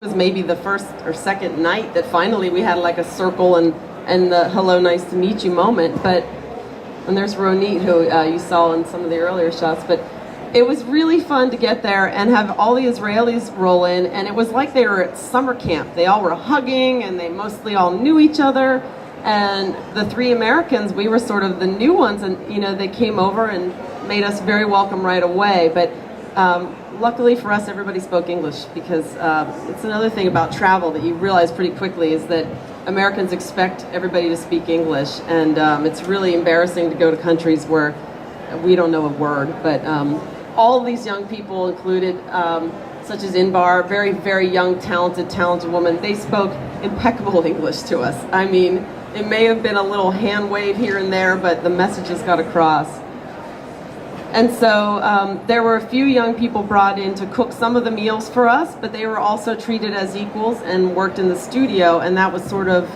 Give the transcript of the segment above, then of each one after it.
It was maybe the first or second night that finally we had like a circle and the hello, nice to meet you moment. But and there's Ronit, who you saw in some of the earlier shots. But it was really fun to get there and have all the Israelis roll in, and it was like they were at summer camp. They all were hugging, and they mostly all knew each other. And the three Americans, we were sort of the new ones, and they came over and made us very welcome right away. But luckily for us, everybody spoke English, because it's another thing about travel that you realize pretty quickly is that Americans expect everybody to speak English, and it's really embarrassing to go to countries where we don't know a word. But all of these young people included, such as Inbar, very, very young, talented woman, they spoke impeccable English to us. I mean, it may have been a little hand wave here and there, but the messages got across. And so there were a few young people brought in to cook some of the meals for us, but they were also treated as equals and worked in the studio, and that was sort of,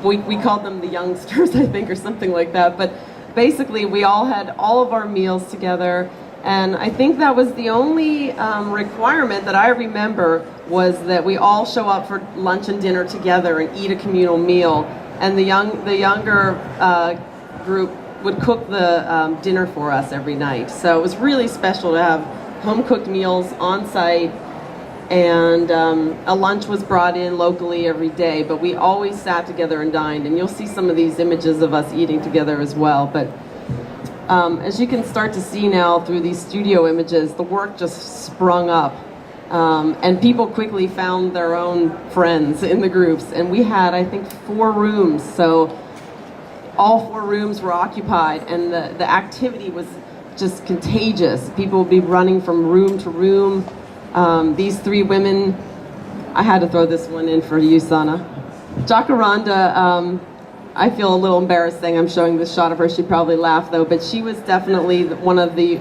we called them the youngsters, I think, or something like that. But basically, we all had all of our meals together, and I think that was the only requirement that I remember, was that we all show up for lunch and dinner together and eat a communal meal. And the younger group would cook the dinner for us every night. So it was really special to have home-cooked meals on site, and a lunch was brought in locally every day, but we always sat together and dined. And you'll see some of these images of us eating together as well. But as you can start to see now through these studio images, the work just sprung up. And people quickly found their own friends in the groups. And we had, I think, 4 rooms. So all 4 rooms were occupied, and the activity was just contagious. People would be running from room to room. These 3 women, I had to throw this one in for you, Sana. Jacaranda, I feel a little embarrassed saying I'm showing this shot of her. She'd probably laugh, though, but she was definitely one of the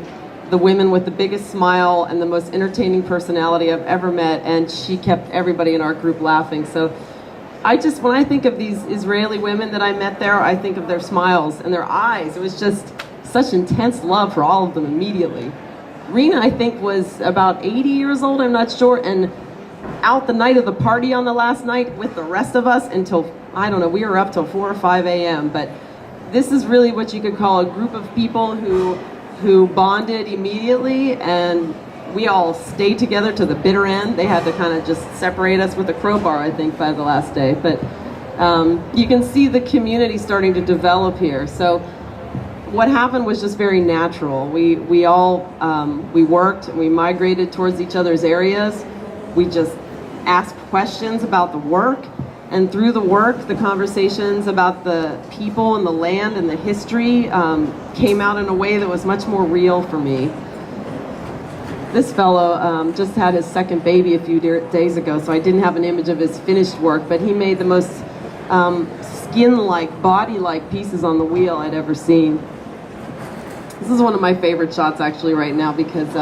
women with the biggest smile and the most entertaining personality I've ever met, and she kept everybody in our group laughing. So when I think of these Israeli women that I met there, I think of their smiles and their eyes. It was just such intense love for all of them immediately. Rena, I think, was about 80 years old, I'm not sure, and out the night of the party on the last night with the rest of us until, I don't know, we were up till 4 or 5 a.m. But this is really what you could call a group of people who bonded immediately, and we all stayed together to the bitter end. They had to kind of just separate us with a crowbar, I think, by the last day. But you can see the community starting to develop here. So what happened was just very natural. We all worked, and we migrated towards each other's areas. We just asked questions about the work, and through the work, the conversations about the people and the land and the history came out in a way that was much more real for me. This fellow just had his second baby a few days ago, so I didn't have an image of his finished work, but he made the most skin-like, body-like pieces on the wheel I'd ever seen. This is one of my favorite shots actually right now, because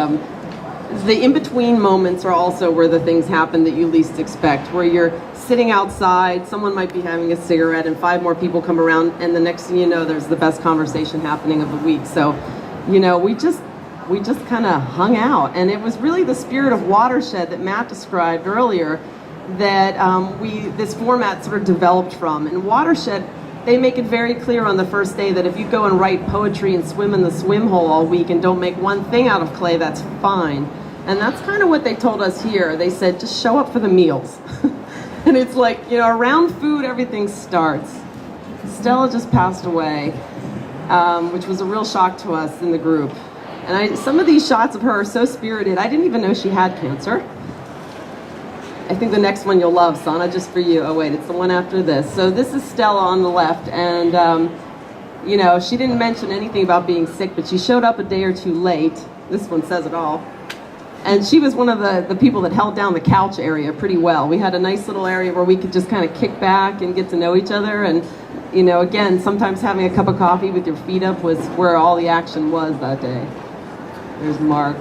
the in-between moments are also where the things happen that you least expect, where you're sitting outside, someone might be having a cigarette, and 5 more people come around, and the next thing you know, there's the best conversation happening of the week. So, we just kind of hung out, and it was really the spirit of Watershed that Matt described earlier that this format sort of developed from. And Watershed, they make it very clear on the first day that if you go and write poetry and swim in the swim hole all week and don't make one thing out of clay, that's fine. And that's kind of what they told us here. They said, just show up for the meals. And it's like, around food, everything starts. Stella just passed away, which was a real shock to us in the group. And some of these shots of her are so spirited. I didn't even know she had cancer. I think the next one you'll love, Sana, just for you. Oh, wait, it's the one after this. So this is Stella on the left, and, she didn't mention anything about being sick, but she showed up a day or 2 late. This one says it all. And she was one of the people that held down the couch area pretty well. We had a nice little area where we could just kind of kick back and get to know each other. And, again, sometimes having a cup of coffee with your feet up was where all the action was that day. There's Mark.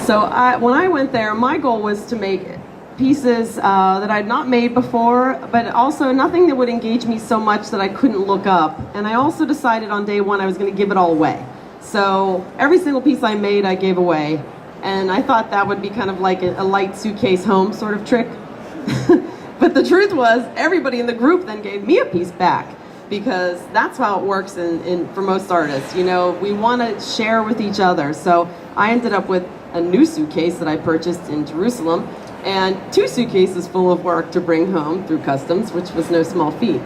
So when I went there, my goal was to make pieces that I'd not made before, but also nothing that would engage me so much that I couldn't look up. And I also decided on day one I was going to give it all away. So every single piece I made, I gave away. And I thought that would be kind of like a light suitcase home sort of trick. But the truth was, everybody in the group then gave me a piece back, because that's how it works for most artists. You know, we want to share with each other. So I ended up with a new suitcase that I purchased in Jerusalem, and 2 suitcases full of work to bring home through customs, which was no small feat.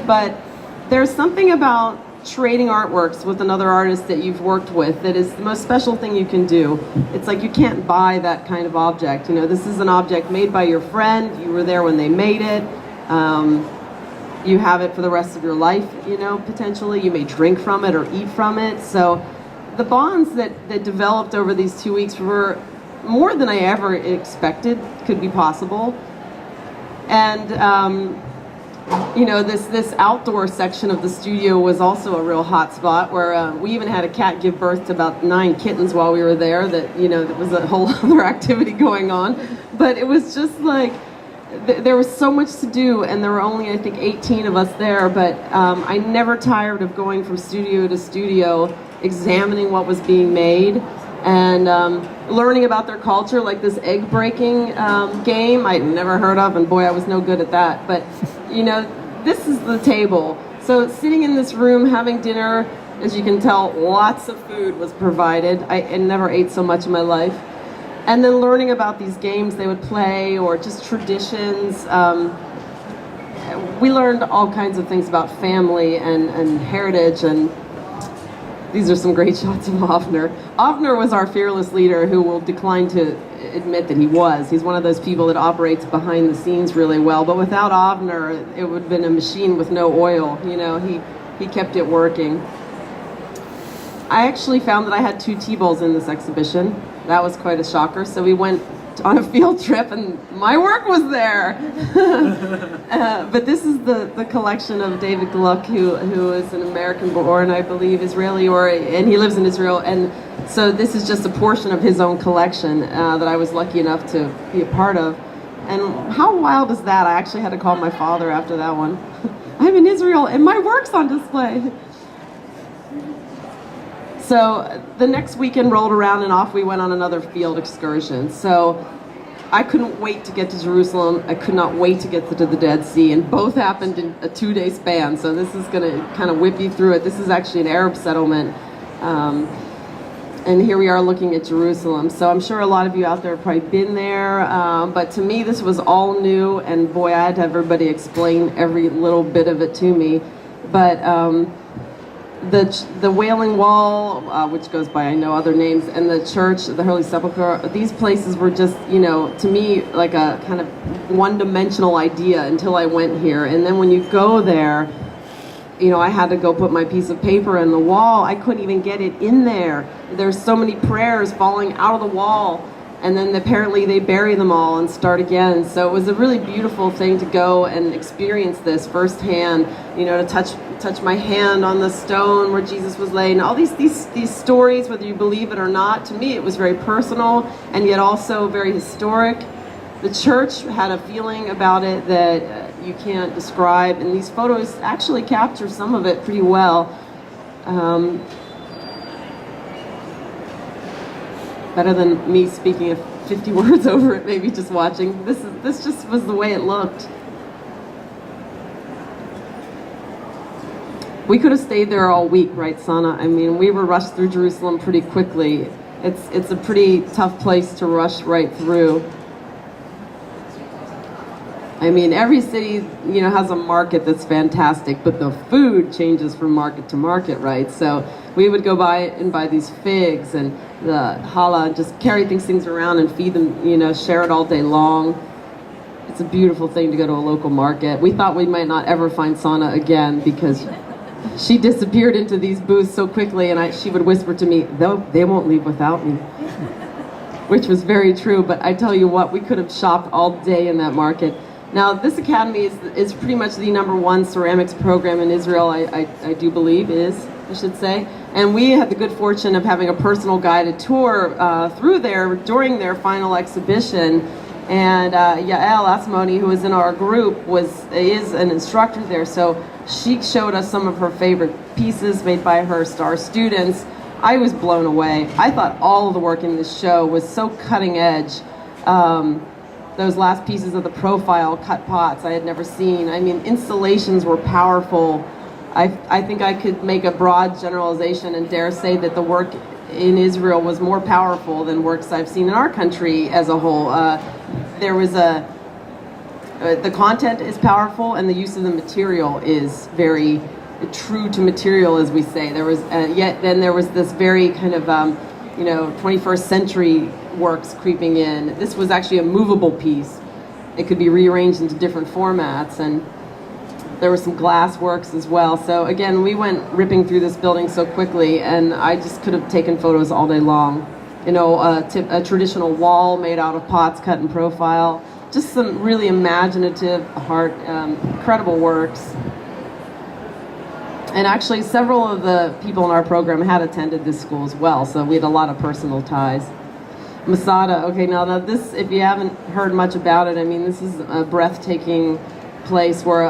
But there's something about trading artworks with another artist that you've worked with that is the most special thing you can do. It's like you can't buy that kind of object. You know, this is an object made by your friend. You were there when they made it. You have it for the rest of your life, you know, potentially. You may drink from it or eat from it. So the bonds that developed over these 2 weeks were more than I ever expected could be possible. And you know, this outdoor section of the studio was also a real hot spot, where we even had a cat give birth to about 9 kittens while we were there. That, you know, that was a whole other activity going on. But it was just like, there was so much to do, and there were only, I think, 18 of us there. But I never tired of going from studio to studio, examining what was being made, and learning about their culture, like this egg breaking game I'd never heard of, and boy, I was no good at that. But, you know, this is the table. So sitting in this room having dinner, as you can tell, lots of food was provided. I never ate so much in my life. And then learning about these games they would play, or just traditions. We learned all kinds of things about family and heritage, and these are some great shots of Avner. Avner was our fearless leader, who will decline to admit that he was. He's one of those people that operates behind the scenes really well, but without Avner, it would have been a machine with no oil. You know, he kept it working. I actually found that I had 2 T-bowls in this exhibition. That was quite a shocker. So we went on a field trip, and my work was there. But this is the collection of David Gluck, who is an American-born, I believe, Israeli, and he lives in Israel. And so this is just a portion of his own collection that I was lucky enough to be a part of. And how wild is that? I actually had to call my father after that one. I'm in Israel, and my work's on display. So the next weekend rolled around, and off we went on another field excursion. So I couldn't wait to get to Jerusalem. I could not wait to get to the Dead Sea, and both happened in a 2-day span. So this is going to kind of whip you through it. This is actually an Arab settlement. And here we are looking at Jerusalem. So I'm sure a lot of you out there have probably been there. But to me, this was all new. And boy, I had to have everybody explain every little bit of it to me. But the Wailing Wall, which goes by I know other names, and the church, the Holy Sepulchre, these places were just, you know, to me like a kind of one-dimensional idea until I went here. And then when you go there, you know, I had to go put my piece of paper in the wall. I couldn't even get it in there. There's so many prayers falling out of the wall, and then apparently they bury them all and start again. So it was a really beautiful thing to go and experience this firsthand, you know, to touch my hand on the stone where Jesus was laid, and all these stories, whether you believe it or not. To me, it was very personal and yet also very historic. The church had a feeling about it that you can't describe, and these photos actually capture some of it pretty well. Better than me speaking of 50 words over it, maybe just watching. This just was the way it looked. We could have stayed there all week, right, Sana? I mean, we were rushed through Jerusalem pretty quickly. It's a pretty tough place to rush right through. I mean, every city, you know, has a market that's fantastic, but the food changes from market to market, right? So we would go by and buy these figs and the challah, and just carry these things around and feed them, you know, share it all day long. It's a beautiful thing to go to a local market. We thought we might not ever find Sana again because she disappeared into these booths so quickly, and she would whisper to me, they won't leave without me. Which was very true, but I tell you what, we could have shopped all day in that market. Now, this academy is pretty much the #1 ceramics program in Israel, I do believe, I should say. And we had the good fortune of having a personal guided tour through there during their final exhibition. And Yael Asmoni, who was in our group, is an instructor there. So she showed us some of her favorite pieces made by her star students. I was blown away. I thought all of the work in this show was so cutting edge. Those last pieces of the profile cut pots I had never seen. I mean, installations were powerful. I think I could make a broad generalization and dare say that the work in Israel was more powerful than works I've seen in our country as a whole. The content is powerful, and the use of the material is very true to material, as we say. There was yet then there was this very kind of 21st century works creeping in. This was actually a movable piece. It could be rearranged into different formats, and there were some glass works as well. So again, we went ripping through this building so quickly, and I just could have taken photos all day long. A traditional wall made out of pots cut in profile. Just some really imaginative, incredible works. And actually, several of the people in our program had attended this school as well, so we had a lot of personal ties. Masada, okay, now this, if you haven't heard much about it, I mean, this is a breathtaking place where